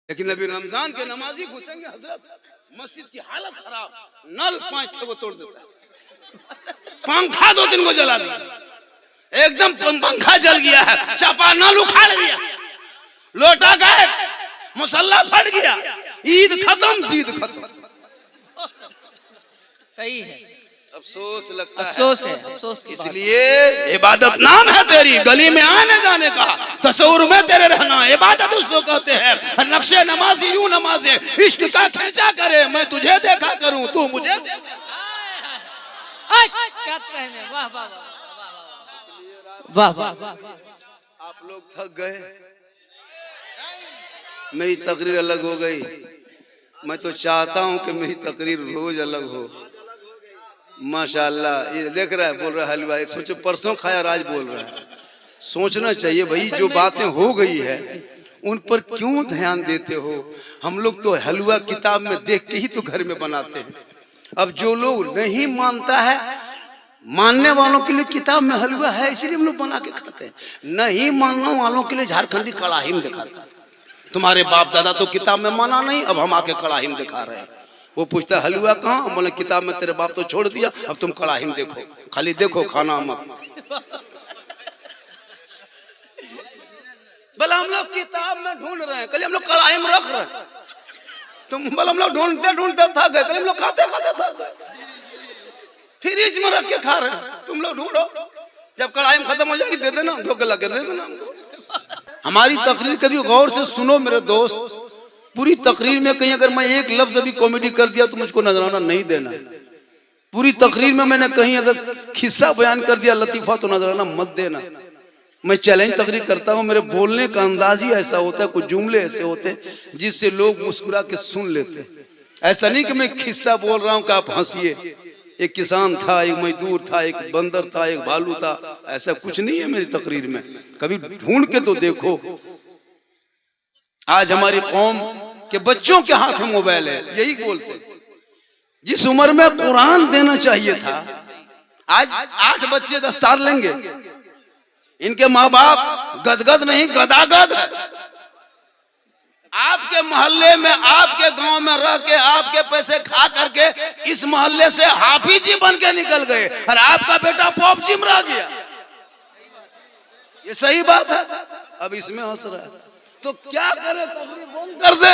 लेकिन अभी रमजान के नमाजी घुसेंगे हजरत, मस्जिद की हालत खराब, नल 5-6 को तोड़ देता है, पंखा 2-3 को जला दिया, एकदम पंखा जल गया है, चापा नल उखाड़ दिया, लोटा गायब, मुसल्ला फट गया, ईद खत्म, ईद खत्म। सही है, अफसोस लगता है, अफसोस की इसलिए इबादत नाम है तेरी, गली में आने जाने का, तस्वुर में तेरे रहना, इबादत उसको कहते हैं। नक्शे नमाजी यूं नमाजे, इश्क का खींचा करे, मैं तुझे देखा करूं, तू मुझे देखा। क्या कहने, वाह वाह वाह वाह वाह। आप लोग थक गए, मेरी तकरीर अलग हो गई, मैं तो चाहता हूं कि मेरी तकरीर रोज अलग हो। माशाल्लाह, ये देख रहा है, बोल रहा है हलवा, सोचो परसों खाया आज बोल रहा है। सोचना चाहिए भाई, जो बातें हो गई है उन पर क्यों ध्यान देते हो। हम लोग तो हलवा किताब में देख के ही तो घर में बनाते हैं। अब जो लोग नहीं मानता है, मानने वालों के लिए किताब में हलवा है इसलिए हम लोग बना के खाते हैं, नहीं मानने वालों के लिए झारखंडी कड़ाही में दिखाते हैं। तुम्हारे बाप दादा तो किताब में माना नहीं, अब हम आके कड़ाही में दिखा रहे हैं। वो पूछता है हलवा कहाँ, बोले किताब में तेरे बाप तो छोड़ दिया, अब तुम कड़ाही में देखो, खाली देखो, खाना मत। बोले हम लोग किताब में ढूंढ रहे हैं, कल हम लोग कड़ाही में रख रहे हैं। तुम बोले हम लोग ढूंढते ढूंढते थक गए, कल हम लोग खाते खाते थक गए, फ्रिज में रख के खा रहे हैं। तुम लोग ढूंढो, जब कड़ाही में खत्म हो जाएगी दे देना, धोखे लगे दे देना हमको। हमारी तकरीर कभी गौर से सुनो मेरे दोस्त, पूरी तकरीर में कहीं अगर मैं एक लफ्ज अभी कॉमेडी कर दिया तो मुझको नजराना नहीं देना। पूरी तकरीर में मैंने कहीं अगर खिस्सा बयान कर दिया, लतीफा, तो नजराना मत देना। मैं चैलेंज तकरीर करता हूँ, मेरे बोलने का अंदाज ही ऐसा होता है, कुछ जुमले ऐसे होते हैं जिससे लोग मुस्कुरा के सुन लेते हैं। ऐसा नहीं कि मैं खिस्सा बोल रहा हूँ कि आप हंसिए। एक किसान था, एक मजदूर था, एक बंदर था, एक भालू था, ऐसा कुछ नहीं है मेरी तकरीर में। कभी ढूंढ के तो देखो। आज हमारी कौम के बच्चों के हाथ में मोबाइल है, यही बोलते। जिस उम्र में कुरान देना चाहिए था, आज 8 बच्चे दस्तार लेंगे, इनके माँ बाप गदगद नहीं गदागद है। आपके मोहल्ले में, आपके गांव में रह के, आपके पैसे खा करके इस मोहल्ले से हाफिज जी बन के निकल गए, और आपका बेटा पॉप जी रह गया। ये सही बात है। अब इसमें हंस रहा है तो क्या करे, तकरीर बंद कर दे।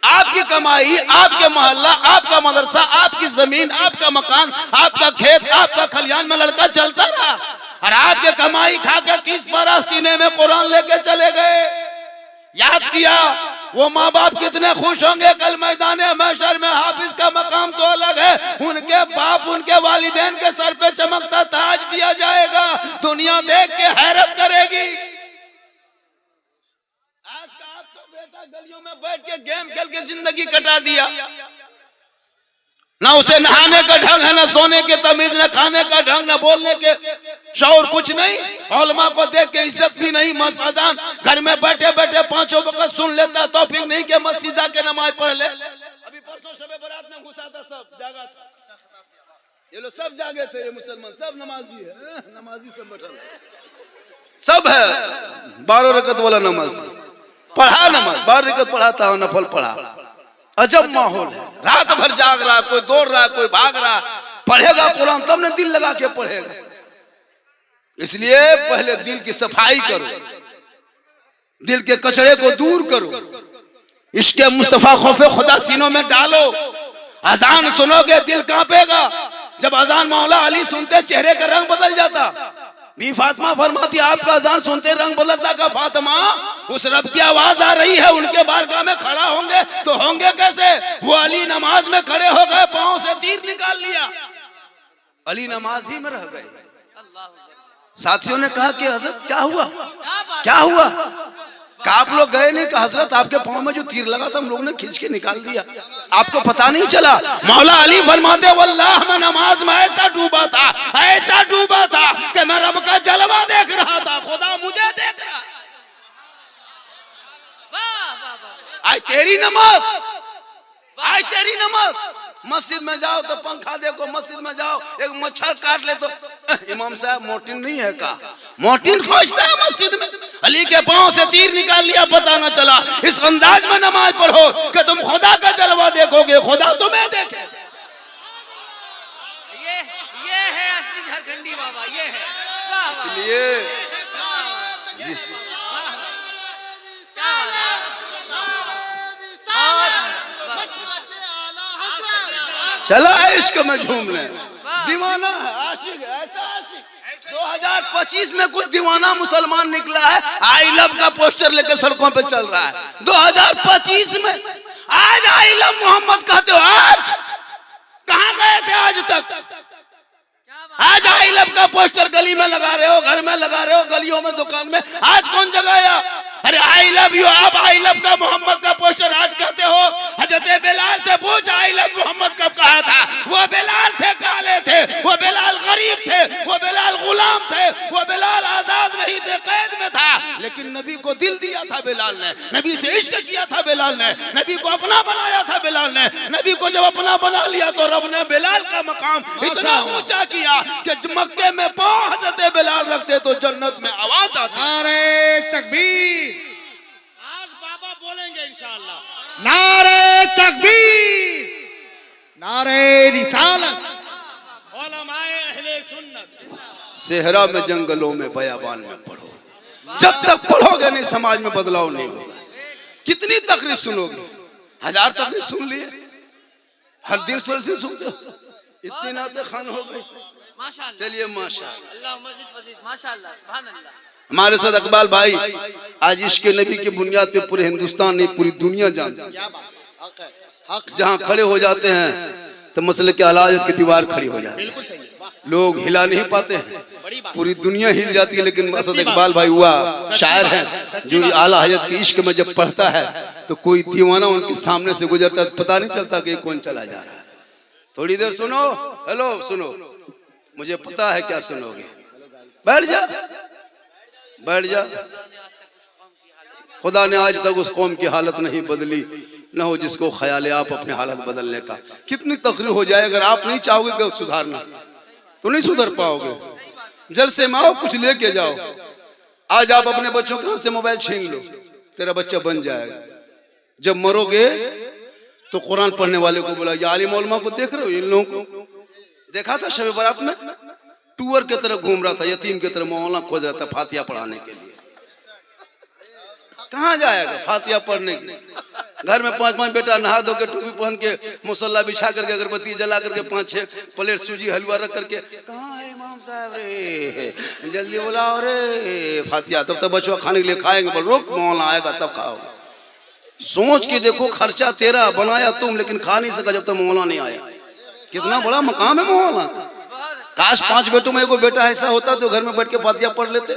आपकी कमाई, आपके मोहल्ला, आपका मदरसा, आपकी जमीन, आपका मकान, आपका खेत, आपका खलियान में लड़का चलता रहा, और आपके कमाई खा के 30 पारा सीने में कुरान लेके चले गए। याद किया वो माँ बाप कितने खुश होंगे, कल मैदान महशर में हाफिज का मकाम तो अलग है, उनके बाप, उनके वालिदैन के सर पे चमकता ताज दिया जाएगा, दुनिया देख के हैरत करेगी। आज का आपका बेटा गलियों में बैठ के गेम खेल के जिंदगी कटा दिया, ना उसे नहाने का ढंग है, ना सोने के तमीज, ना खाने का ढंग, ना बोलने के शौर, कुछ नहीं। उलमा को देख के इज्जत भी नहीं। मस्जिदान घर में बैठे बैठे 5 वक्त सुन लेता, तौफीक नहीं के मस्जिद के नमाज पढ़ ले। अभी परसों शबे बारात में घुसा था, सब जागा था, ये लोग सब जागे थे, ये मुसलमान सब नमाजी है, नमाजी सब बैठा सब है। 12 रकत वाला नमाज पढ़ा, नमाज 12 रकत पढ़ाता हूँ, नफल पढ़ा। अजब माहौल है, रात भर जाग रहा, कोई दौड़ रहा, कोई भाग रहा। पढ़ेगा कुरान तब ने दिल लगा के पढ़ेगा। इसलिए पहले दिल की सफाई करो, दिल के कचरे को दूर करो, इसके मुस्तफा खौफे खुदा सीनों में डालो। अजान सुनोगे दिल कांपेगा। जब अजान मौला अली सुनते चेहरे का रंग बदल जाता। बी फातिमा फरमाती आपका अजान सुनते रंग बदलता का फातिमा, उस रब की आवाज आ रही है, उनके बारगाह में खड़ा होंगे तो होंगे कैसे। वो अली नमाज में खड़े हो गए, पांव से तीर निकाल लिया, अली नमाज ही में रह गए। साथियों ने कहा कि हजरत क्या हुआ, क्या हुआ। कहा आप लोग गए नहीं, कि हजरत आपके पांव में जो तीर लगा था हम लोग ने खींच के निकाल दिया, आपको पता नहीं चला। मौला अली फरमाते वल्लाह मैं नमाज में ऐसा डूबा था, ऐसा डूबा था कि मैं रब का जलवा देख रहा था, खुदा मुझे देख रहा। आज तेरी नमाज, आज तेरी नमाज। मस्जिद में जाओ तो पंखा देखो, मस्जिद में जाओ एक मच्छर काट ले तो इमाम साहब मोटिन नहीं है का, मोटिन खोजता है मस्जिद में। अली के पांव से तीर निकाल लिया, पता न चला। इस अंदाज में नमाज पढ़ो कि तुम खुदा का जलवा देखोगे, खुदा तुम्हें देखे। ये है असली झारखंडी बाबा, ये है। वाह, वाह, इसलिए वाह, जिस क्या बात है। चला इश्क में झूमने, दीवाना है, आशिक है, ऐसा आशिक। 2025 में कुछ दीवाना मुसलमान निकला है, आई लव का पोस्टर लेकर सड़कों पे चल रहा है। 2025 में आज आई लव मोहम्मद कहते हो, आज कहां गए थे आज तक? आज आई लव का पोस्टर गली में लगा रहे हो, घर में लगा रहे हो, गलियों में, दुकान में, आज कौन जगाया? अरे आई लव यू, आप आई लव का मोहम्मद का पोस्टर आज कहते हो। हजरत बेलाल से पूछ आई लव मोहम्मद कब कहा था? वो बेलाल थे, काले थे, वो बेलाल गरीब थे, वो बेलाल गुलाम थे, वो बेलाल आजाद नहीं थे, कैद में था, लेकिन नबी को दिल दिया था बेलाल ने, नबी से इश्क किया था बेलाल ने, नबी को अपना बनाया था बेलाल ने। नबी को जब अपना बना लिया तो रब ने बेलाल का मकाम इतना ऊंचा किया कि मक्के में पांव हजरत बेलाल रखते तो जन्नत में आवाज आती। नारे तकबीर, आज बाबा बोलेंगे इंशाअल्लाह। नारे तकबीर, नारे रिसालत, उलमाए अहले सुन्नत। सेहरा में, जंगलों में, बयाबान में पढ़ो। जब तक पढ़ोगे नहीं समाज में बदलाव नहीं होगा। कितनी तकरीर सुनोगे? 1000 तकरीर सुन लिए, हर दिन सुनते हो, इतनी नाते खान हो गई। माशाअल्लाह, चलिए माशाअल्लाह, अल्लाह मजीद मजीद, माशाअल्लाह, सुभान अल्लाह। हमारे साथ इकबाल भाई आज इश्क नबी की बुनियाद पे पूरे हिंदुस्तान नहीं पूरी दुनिया जानती है। जहाँ खड़े हो जाते हैं तो मसले के आला हज़रत की दीवार खड़ी हो जाती है, लोग हिला नहीं पाते हैं, पूरी दुनिया हिल जाती है। लेकिन मसद इकबाल भाई हुआ शायर है जो आला हज़रत के इश्क में जब पढ़ता है तो कोई दीवाना उनके सामने से गुजरता है, पता नहीं चलता कि कौन चला जा रहा है। थोड़ी देर सुनो, हेलो सुनो, मुझे पता है क्या सुनोगे, बैठ जा, बैठ जा। खुदा ने आज तक उस कौम की हालत नहीं बदली, न हो जिसको ख्याल है आप अपनी हालत बदलने का। कितनी तकरीर हो जाए, अगर आप नहीं चाहोगे कि सुधारना तो नहीं सुधर पाओगे। जलसे में आओ, कुछ लेके जाओ। आज आप अपने बच्चों के हाथ से मोबाइल छीन लो, तेरा बच्चा बन जाएगा। जब मरोगे तो कुरान पढ़ने वाले को बोला, ये आलिम उलमा को देख रहे हो, इन लोगों को देखा था शब बारात में टूअर की तरह घूम रहा था, यतीम की तरह मौलाना खोज रहा था फातिया पढ़ाने के लिए। कहाँ जाएगा फातिया पढ़ने के लिए? घर में 5-5 बेटा नहा धो के, टोपी पहन के, मुसल्ला बिछा करके, अगरबत्ती जला करके, 5-6 प्लेट सूजी हलवा रख करके, कहाँ है इमाम साहब रे, जल्दी बुलाओ रे फातिया। तब तक बचवा खाने के लिए खाएंगे, बोल रोक मौलाना आएगा तब खाओगे। सोच के देखो, खर्चा तेरा, बनाया तुम, लेकिन खा नहीं सका जब तक मौलाना नहीं आया। कितना बड़ा मकाम है मौलाना का। काश 5 बेटों में एगो बेटा ऐसा होता तो घर में बैठ के फातिया पढ़ लेते।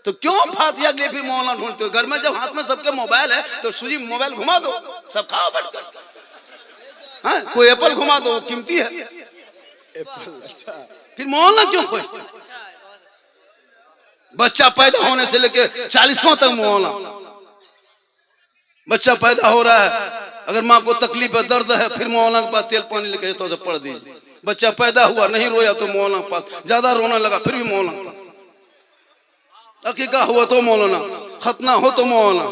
तो क्यों फातिया के लिए फिर मौलाना ढूंढते हो? घर में जब हाथ में सबके मोबाइल है तो सूजी मोबाइल घुमा दो, सब खाओ बैठकर। हाँ, कोई एप्पल घुमा दो, कीमती है एप्पल। अच्छा, फिर मौलाना क्यों खोजते? बच्चा पैदा होने से लेके 40वां तक मौलाना। बच्चा पैदा हो रहा है, अगर माँ को तकलीफ है, दर्द है, फिर मौलाना के पास तेल पानी लेके तो सब पढ़ दीजिए। बच्चा पैदा हुआ, नहीं रोया तो मौलाना के पास, ज्यादा रोना लगा फिर भी मौलाना के पास। अकीका हुआ तो मौलाना, खतना हो तो मौलाना,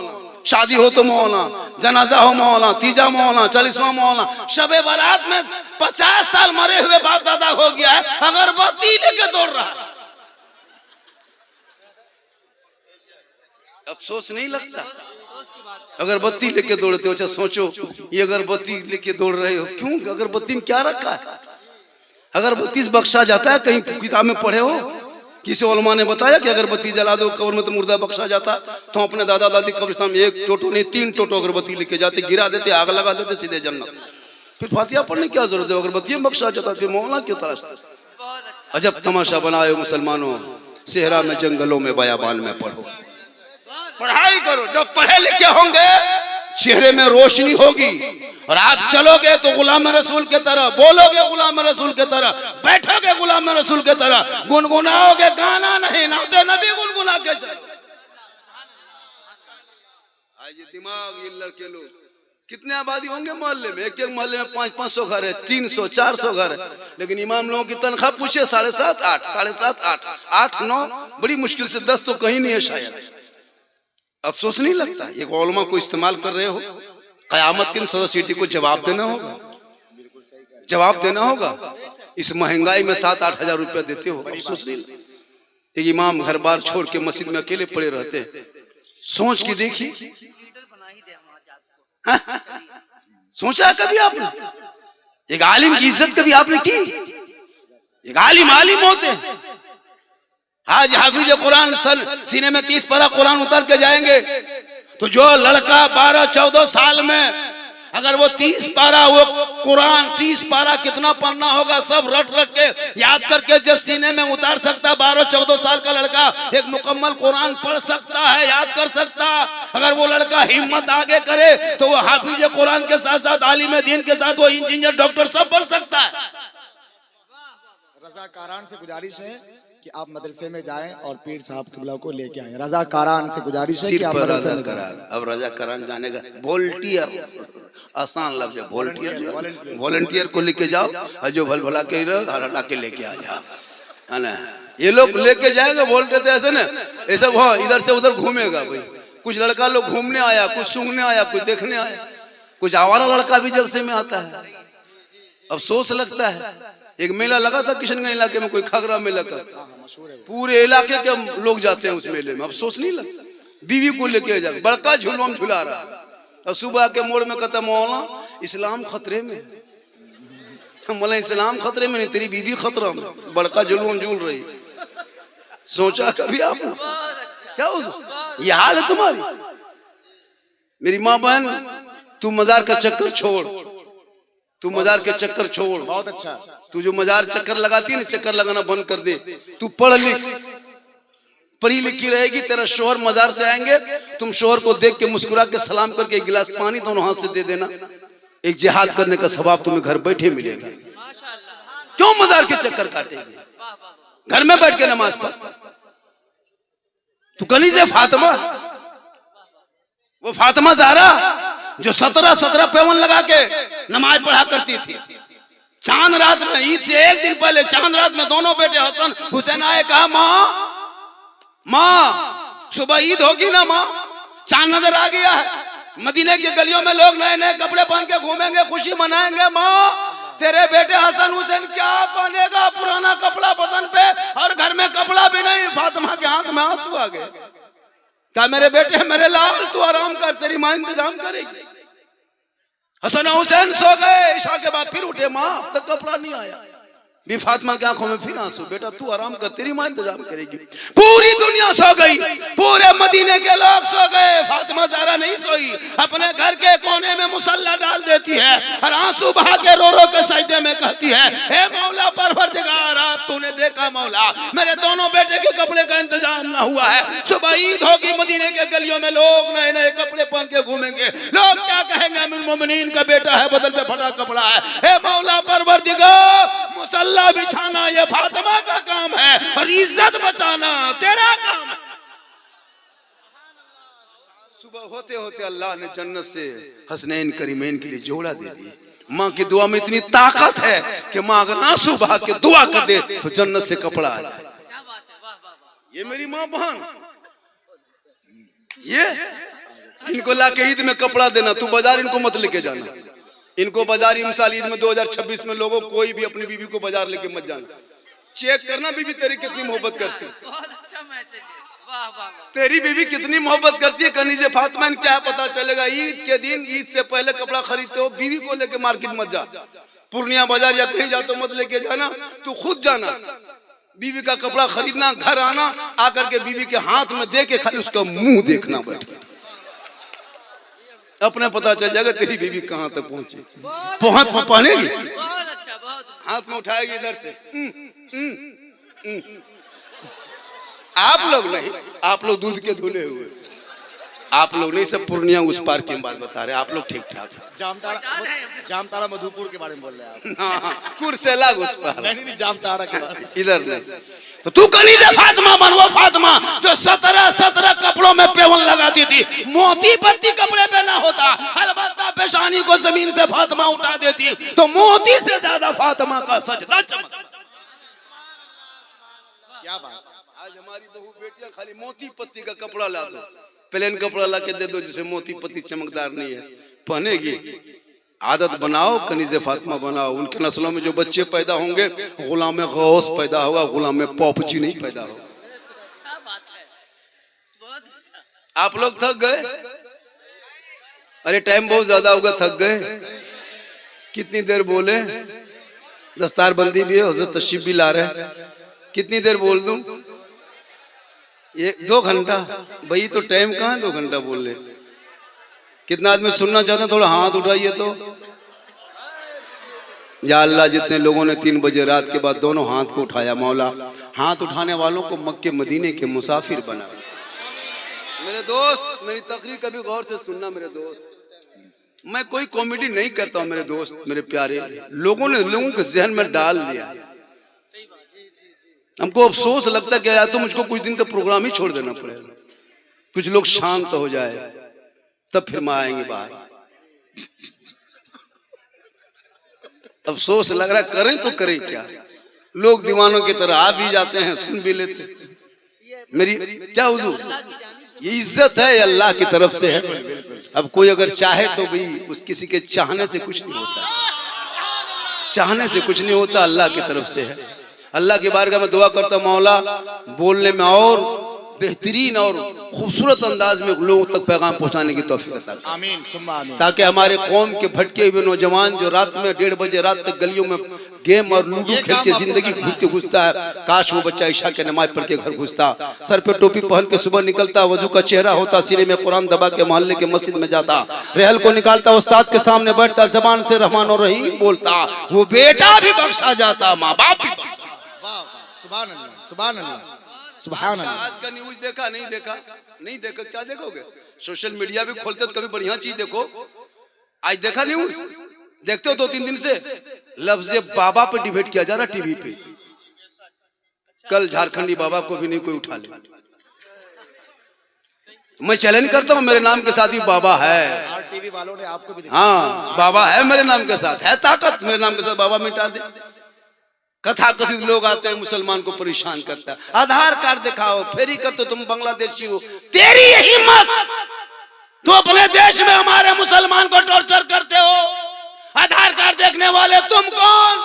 शादी हो तो मौलाना, जनाजा हो मौलाना, तीजा मौलाना, 40वां मौलाना। शबे बारात में 50 साल मरे हुए बाप दादा हो गया है, अगरबत्ती लेके दौड़ रहा है। अफसोस नहीं लगता? अगरबत्ती लेके दौड़ते हो। अच्छा सोचो, ये अगरबत्ती लेके दौड़ रहे हो क्यों? अगरबत्ती में क्या रखा है? अगरबत्ती से बख्शा जाता है? कहीं किताब में पढ़े हो? किसी उलमा ने बताया कि अगरबत्ती जला दो कब्र में तो मुर्दा बख्शा जाता? तो अपने दादा दादी कब्रिस्तान में 1 टोटो नहीं 3 टोटो अगरबत्ती लेके जाते, गिरा देते, आग लगा देते, सीधे जन्नत। फिर फातिया पढ़ने की क्या जरूरत है? अगरबत्ती में बख्शा जाता, फिर मौलाना क्यों तलाश? अजब तमाशा बनाए मुसलमानों। सेहरा में, जंगलों में, बयाबान में पढ़ो, पढ़ाई करो। जब पढ़े लिखे होंगे चेहरे में रोशनी होगी और आप चलोगे तो गुलाम रसूल के तरह, बोलोगे गुलाम रसूल के तरह, बैठोगे गुलाम रसूल के तरह, गुनगुनाओगे, गाना नहीं, नाते नबी गुनगुना के चलो। आज ये दिमाग, ये लड़के लोग, कितने आबादी होंगे मोहल्ले में? एक मोहल्ले में 500-500 घर है, 300-400 घर है, लेकिन इमाम लोगों की तनख्वाह पूछे 7.5-8, 7.5-8, 8-9, बड़ी मुश्किल से 10 तो कहीं नहीं है शायद। अफसोस नहीं लगता? एक उलमा को इस्तेमाल कर रहे हो, कयामत के दिन सदर सिटी को जवाब देना होगा, जवाब देना होगा। इस महंगाई में 7-8 हजार रुपया देते हो, अफसोस नहीं लगता? एक इमाम घर बार छोड़ के मस्जिद में अकेले पड़े रहते हैं, सोच के देखिए। सोचा कभी आपने? एक आलिम की इज्जत कभी आपने की? एक आलिम होते हैं। आज हाफिज कुरान सीने में 30 पारा कुरान उतर के जाएंगे तो जो लड़का 12-14 साल में अगर वो 30 पारा वो कुरान 30 पारा कितना पढ़ना होगा सब रट के याद करके जब सीने में उतार सकता, 12-14 साल का लड़का एक मुकम्मल कुरान पढ़ सकता है, याद कर सकता। अगर वो लड़का हिम्मत आगे करे तो वो हाफिज कुरान के साथ साथ आलिम दीन के साथ वो इंजीनियर डॉक्टर सब बन सकता है। रज़ाकारान से गुजारिश है कि आप मदरसे में जाएं और पीर साहब किबला को लेके आएं। रज़ाकारान से गुजारिश है कि आप मदरसे में जाएं। अब रज़ाकारान जाने का वॉलंटियर आसान लफ्ज है, वॉलंटियर। वॉलंटियर को लेके जाओ और जो भल भला के हटा के लेके आ जाओ, है ना? ये लोग लेके जाएंगे वॉलंटियर ऐसे ना, ऐसा वो इधर से उधर घूमेगा भाई। कुछ लड़का लोग घूमने आया, कुछ सूंघने आया, कुछ देखने आया, कुछ आवारा लड़का भी जलसे में आता है। अफसोस लगता है। एक मेला लगा था किशनगंज इलाके में, कोई खगरा मेला का, पूरे इलाके के लोग जाते हैं उस मेले में। अफसोस नहीं लगता? बीवी को लेके जा, बड़का झूलम झूला रहा और सुबह के मोड़ में कहता मौला इस्लाम खतरे में। मौला इस्लाम खतरे में नहीं, तेरी बीवी खतरा में, बड़का झूलम झूल रही। सोचा कभी आपने? क्या ये हाल है तुम्हारी? मेरी माँ बहन, तू मजार का चक्कर छोड़, तू मजार के चक्कर छोड़। बहुत अच्छा। तू जो मजार चक्कर लगाती है ना, चक्कर लगाना बंद कर दे। तू पढ़ लिख, पढ़ी लिखी रहेगी, तेरा शोहर मजार से आएंगे, तुम शोहर को देख के मुस्कुरा के सलाम करके एक गिलास पानी दोनों हाथ से दे देना, एक जिहाद करने का सवाब तुम्हें घर बैठे मिलेगा। क्यों मजार के चक्कर काटेगी? घर में बैठ के नमाज पढ़। तू कनीज़े फातिमा, वो फातिमा ज़हरा जो 17 पेवन लगा के नमाज पढ़ा करती थी। चांद रात में, ईद से एक दिन पहले चांद रात में दोनों बेटे हसन हुसैन आए, कहा माँ सुबह ईद होगी ना माँ, चांद नजर आ गया है। मदीने की गलियों में लोग नए नए कपड़े पहन के घूमेंगे, खुशी मनाएंगे। माँ तेरे बेटे हसन हुसैन क्या पहनेगा? पुराना कपड़ा बदन पे और घर में कपड़ा भी नहीं। फातिमा के आंख में आंसू आ गए। क्या मेरे बेटे, मेरे लाल, तू आराम कर, तेरी माँ इंतजाम करेगी। हसन हुसैन सो गए, ईशा के बाद फिर उठे, माँ अब तक कपड़ा नहीं आया। भी फातिमा की आंखों में फिर आंसू, बेटा तू आराम कर, तेरी माँ इंतजाम करेगी। पूरी दुनिया सो गई, पूरे मदीने के लोग सो गए, फातिमा ज़हरा नहीं सोई। अपने घर के कोने में मुसल्ला डाल देती है और आंसू बहा के रो रो के सजदे में कहती है, हे मौला परवरदिगार, आप तूने देखा मौला मेरे दोनों बेटे के कपड़े का इंतजाम ना हुआ है। सुबह ईद होगी, मदीने के गलियों में लोग नए नए कपड़े पहन के घूमेंगे। लोग क्या कहेंगे? अमीरुल मोमिनीन का बेटा है, बदन पे फटा कपड़ा है। हे मौला परवरदिगार, मुसल्ला बिछाना ये फातिमा का काम है और इज्जत बचाना तेरा काम है। सुबह होते होते अल्लाह ने जन्नत से हसनैन करीमैन के लिए जोड़ा दे दिया। माँ की दुआ में इतनी ताकत है कि माँ अगर आंसू बहा के दुआ कर दे तो जन्नत से कपड़ा आ जाए। ये मेरी माँ बहन, ये इनको ला के ईद में कपड़ा देना, तू बाजार इनको मत लेके जाना। इनको बाजार इंशाल्लाह ईद में 2026 में लोगों कोई भी अपनी बीवी को बाजार लेके मत जाना। चेक करना बीवी तेरी कितनी मोहब्बत करती है। बहुत अच्छा मैसेज है, वाह वाह वाह। तेरी बीवी कितनी मोहब्बत करती है कनीज़े फातिमा, क्या पता चलेगा। ईद के दिन, ईद से पहले कपड़ा खरीदते हो, बीवी को लेके मार्केट मत जा। पूर्णिया बाजार या कहीं जा तो मत लेके जाना, तू खुद जाना। बीवी का कपड़ा खरीदना, घर आना, आकर के बीवी के हाथ में दे के खाली उसका मुंह देखना बैठ, अपने पता चल जाएगा तेरी बीवी कहाँ तक पहुंची। पहनेगी, बहुत अच्छा, बहुत हाथ में उठाएगी इधर से। आप लोग नहीं, आप लोग दूध के धुले हुए, आप लोग नहीं, सब पूर्णिया उस पार की बात बता रहे। आप लोग ठीक ठाक। जामताड़ा मधुपुर के बारे में बोल रहे हैं आप? हाँ, कुर्सेला उस पार, नहीं जामताड़ा के बारे में। इधर नहीं। तो तू कनीज़े फातिमा बन, वो फातिमा जो 17 कपड़ों में पेवन लगाती थी। मोती पत्ती कपड़े पे ना होता, अलबत्ता पेशानी को जमीन से फातिमा उठा देती तो मोती से ज्यादा फातिमा का सजदा चमकता। क्या बात। आज हमारी बहू बेटियां खाली मोती पत्ती का कपड़ा ला दो, प्लेन कपड़ा ला के दे दो जिसे मोती पति चमकदार नहीं है, पहनेगी। आदत बनाओ, कनीज़े फातिमा बनाओ। उनके नस्लों में जो बच्चे पैदा होंगे, गुलाम गौस पैदा होगा, गुलाम पॉपजी नहीं पैदा होगा। क्या बात है, बहुत अच्छा। आप लोग थक गए? अरे टाइम बहुत ज्यादा होगा, थक गए? कितनी देर बोले? दस्तार बंदी भी है, हज़रत तशरीफ भी ला रहे हैं। कितनी देर बोल दूं? 2 घंटा? भाई तो टाइम कहाँ है 2 घंटा बोलने? कितना आदमी सुनना चाहते हैं? थोड़ा हाथ उठाइए तो। या अल्लाह, जितने लोगों ने 3 बजे रात के बाद दोनों हाथ को उठाया, मौला हाथ उठाने वालों को मक्के मदीने के मुसाफिर बना। मेरे दोस्त, मेरी तकरीर कभी गौर से सुनना मेरे दोस्त। मैं कोई कॉमेडी नहीं करता हूं मेरे दोस्त, मेरे प्यारे। लोगों ने लोगों के जहन में डाल दिया। हमको अफसोस लगता है कि यार तो मुझको कुछ दिन तो प्रोग्राम ही छोड़ देना पड़ेगा, कुछ लोग शांत हो जाए, तब फिर मैं आएंगे बाहर। अफसोस लग रहा, करें तो करें क्या? लोग दीवानों की तरह आ भी जाते हैं, सुन भी लेते। मेरी क्या हुजूर, ये इज्जत है, अल्लाह की तरफ से है। अब कोई अगर चाहे तो भाई, उस किसी के चाहने से कुछ नहीं होता, चाहने से कुछ नहीं होता, अल्लाह की तरफ से है। अल्लाह की बारगाह में दुआ करता हूं, मौला बोलने में और बेहतरीन और खूबसूरत अंदाज में लोगों तक पैगाम पहुंचाने की तौफीक अता कर। आमीन सुम्मा आमीन। ताकि हमारे कौम के भटके हुए नौजवान जो रात में 1:30 बजे रात तक गलियों में गेम और लूडो खेल के जिंदगी घुसता है, काश वो बच्चा ईशा के नमाज पढ़ के घर घुसता, सर पे टोपी पहन के सुबह निकलता, वजू का चेहरा होता, सीने में कुरान दबा के मोहल्ले के मस्जिद में जाता, रहल को निकालता, उस्ताद के सामने बैठता, जबान से रहमान और रहीम बोलता, वो बेटा भी बख्शा जाता, माँ बाप भी बख्शा। सुभान अल्लाह, सुभान अल्लाह, सुभान अल्लाह। आज का न्यूज देखा? नहीं देखा? नहीं देखा? क्या देखोगे? सोशल मीडिया भी खोलते तो कभी बढ़िया चीज देखो। आज देखा न्यूज? देखते हो 2-3 दिन से लफ्ज़ बाबा पे डिबेट किया जा रहा टीवी पे। कल झारखंडी बाबा को भी नहीं कोई उठा ले। मैं चैलेंज करता हूं, मेरे नाम के साथ ही बाबा है। टीवी वालों ने आपको भी हाँ, बाबा है मेरे नाम के साथ, है ताकत मेरे नाम के साथ, बाबा मिटा दे। कथा कथित लोग आते हैं, मुसलमान को परेशान करता है। आधार कार्ड दिखाओ, फेरी करते, तुम बांग्लादेशी हो, तेरी ये हिम्मत, तो अपने देश में हमारे मुसलमान को टॉर्चर करते हो। आधार कार्ड देखने वाले तुम कौन?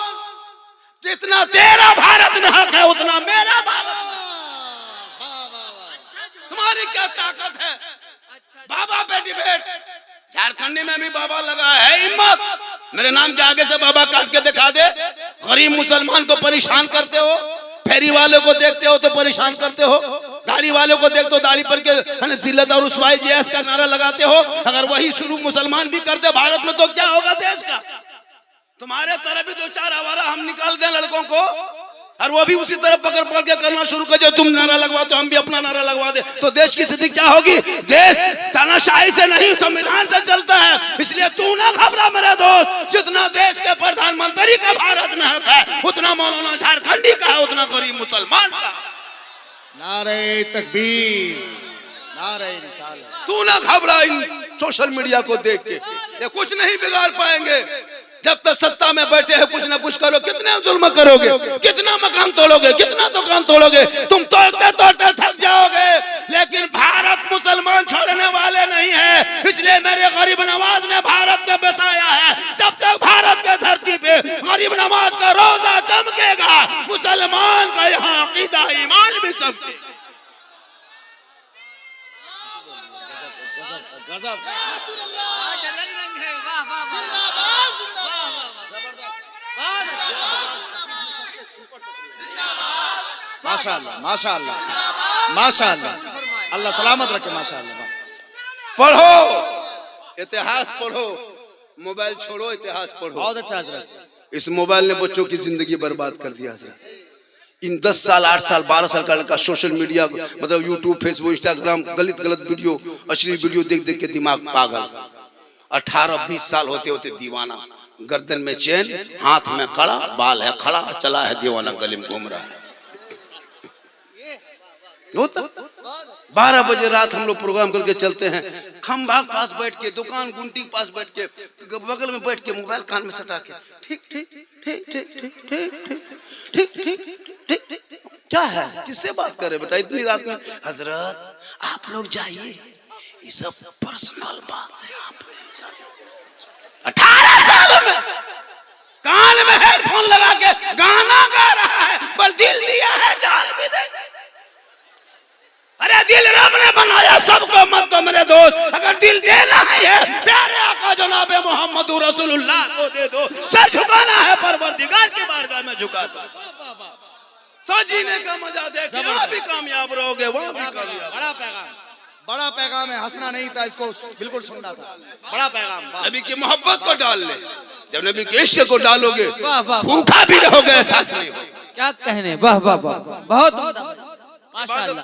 जितना तेरा भारत में हक है उतना मेरा भारत में। तुम्हारी क्या ताकत है? बाबा पे डिबेट। झारखंडी में भी बाबा लगा है, हिम्मत मेरे नाम के आगे से बाबा काट के दिखा दे। गरीब मुसलमान को परेशान करते हो, फेरी वाले को देखते हो तो परेशान करते हो, दाढ़ी वाले को देखते हो, दाढ़ी पर के जिल्लत और रुसवाई जैस का नारा लगाते हो। अगर वही शुरू मुसलमान भी करते भारत में तो क्या होगा देश का? तुम्हारे तरफ भी 2-4 आवारा हम निकाल दें लड़कों को, और वो भी उसी तरफ पकड़ के करना शुरू कर दे। तुम नारा लगवा तो हम भी अपना नारा लगवा दे, तो देश की स्थिति क्या होगी? देश तानाशाही से नहीं, संविधान से चलता है। इसलिए तू ना घबरा मेरे दोस्त, जितना देश के प्रधानमंत्री का भारत में हक है उतना मौलाना झारखंडी का है, उतना गरीब मुसलमान का। नारे तकबीर, नारे रिसालत। तू ना घबरा इन सोशल मीडिया को देख के, ये कुछ नहीं बिगाड़ पाएंगे। जब तक सत्ता में बैठे हैं कुछ ना कुछ करो। कितने जुल्म करोगे? कितना मकान तोड़ोगे? कितना दुकान तोड़ोगे? तुम तोड़ते तोड़ते थक जाओगे, लेकिन भारत मुसलमान छोड़ने वाले नहीं है। इसलिए मेरे गरीब नवाज ने भारत में बसाया है। जब तक भारत के धरती पे गरीब नवाज का रोजा चमकेगा, मुसलमान का यहाँ अकीदा ईमान भी चमकेगा। माशाअल्लाह, माशाअल्लाह, माशाअल्लाह, अल्लाह सलामत रखे। माशाअल्लाह। पढ़ो, इतिहास पढ़ो, मोबाइल छोड़ो, इतिहास पढ़ो। बहुत अच्छा हजरत। इस मोबाइल ने बच्चों की जिंदगी बर्बाद कर दिया हजरत। इन 10 साल, 8 साल, 12 साल का लड़का सोशल मीडिया मतलब यूट्यूब, फेसबुक, इंस्टाग्राम, गलत वीडियो, अश्लील वीडियो देख देख के दिमाग पागल। 18-20 साल होते होते दीवाना, गर्दन में चेन, हाथ में कड़ा, बाल है खड़ा, चला है दीवाना, गले में घूम रहा है। 12 बजे रात हम लोग प्रोग्राम करके चलते हैं, खंभा पास बैठ के, दुकान गुंटी पास बैठ के, बगल में बैठ के, मोबाइल कान में सटा के, ठीक ठीक ठीक ठीक ठीक ठीक ठीक ठीक। क्या है? किससे बात कर रहे बेटा इतनी रात में? हजरत आप लोग जाइए, ये सब पर्सनल बात है, आप नहीं जानते। 18 साल में कान में हेडफोन लगा के गाना गा रहा है, बस दिल दिया है जान भी देंगे। अरे दिल रब ने बनाया सबको, मत तो मेरे दोस्त, अगर दिल देना है प्यारे आका जनाब मोहम्मद रसूलुल्लाह को दे दो। सर झुकाना है परवरदिगार की बारगाह में झुका दो, तो जीने का मजा देखिए। वहाँ भी कामयाब रहोगे, वहाँ भी कामयाब। बड़ा पैगाम है, हंसना नहीं था, इसको बिल्कुल सुनना था। बड़ा पैगाम, नबी की मोहब्बत को डाल ले। जब नबी के इश्क को डालोगे वाह वाह, भूखा भी रहोगे, एहसास नहीं होगा। क्या कहने, वाह वाह वाह, बहुत माशाल्लाह।